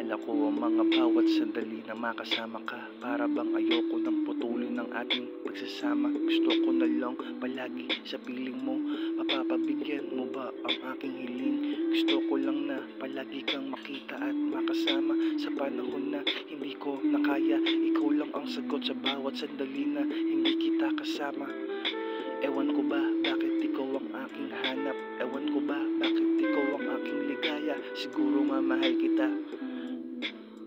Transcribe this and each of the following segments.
Inaalala ko ang mga bawat sandali na makasama ka. Para bang ayoko nang putulin ang ating pagsasama. Gusto ko na lang palagi sa piling mo. Mapapabigyan mo ba ang aking hiling? Gusto ko lang na palagi kang makita at makasama. Sa panahon na hindi ko na kaya, ikaw lang ang sagot sa bawat sandali na hindi kita kasama. Ewan ko ba bakit ikaw ang aking hanap? Ewan ko ba bakit ikaw ang aking ligaya? Siguro nga mahal kita.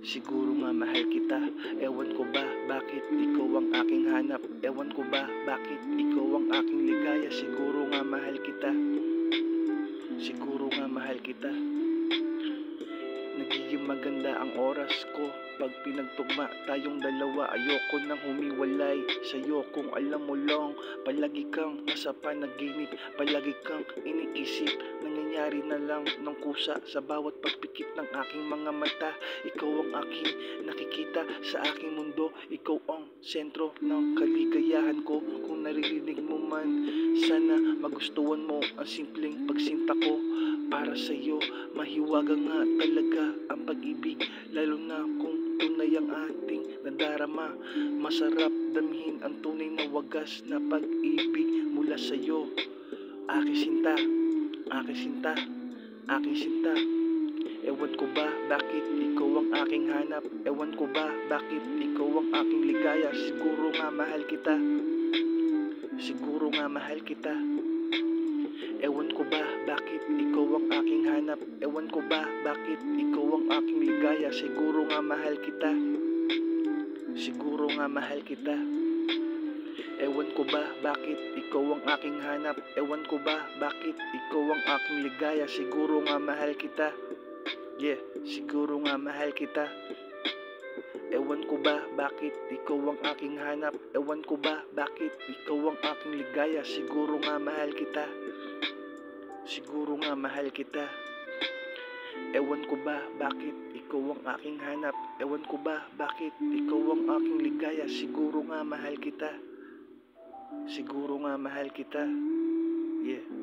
Siguro nga mahal kita. Ewan ko ba bakit ikaw ang aking hanap? Ewan ko ba bakit ikaw ang aking ligaya? Siguro nga mahal kita. Siguro nga mahal kita. Nagiging maganda ang oras ko pag pinagtugma tayong dalawa. Ayoko nang humiwalay sa'yo kung alam mo lang. Palagi kang nasa panaginip, palagi kang iniisip. Nangyayari na lang ng kusa sa bawat pagpikit ng aking mga mata. Ikaw ang aking nakikita sa aking mundo. Ikaw ang sentro ng kaligayahan ko. Kung naririnig mo man, sana magustuhan mo ang simpleng pagsinta ko. Para sa'yo, mahiwaga nga talaga ang pag-ibig. Lalo na kung tunay ang ating nadarama. Masarap damhin ang tunay na wagas na pag-ibig mula sa'yo. Aking sinta, aking sinta, aking sinta. Ewan ko ba bakit ikaw ang aking hanap? Ewan ko ba bakit ikaw ang aking ligaya? Siguro nga mahal kita. Siguro nga mahal kita. Ewan ko ba bakit ikaw ang aking hanap? Ewan ko ba bakit ikaw ang aking ligaya? Siguro nga mahal kita. Siguro nga mahal kita. Ewan ko ba bakit ikaw ang aking hanap? Ewan ko ba bakit ikaw ang aking ligaya? Siguro nga mahal kita. Yeah, siguro nga mahal kita. Ewan ko ba bakit ikaw ang aking hanap? Ewan ko ba bakit ikaw ang aking ligaya? Siguro nga mahal kita. Siguro nga mahal kita. Ewan ko ba bakit ikaw ang aking hanap? Ewan ko ba bakit ikaw ang aking ligaya? Siguro nga mahal kita. Siguro nga mahal kita. Yeah.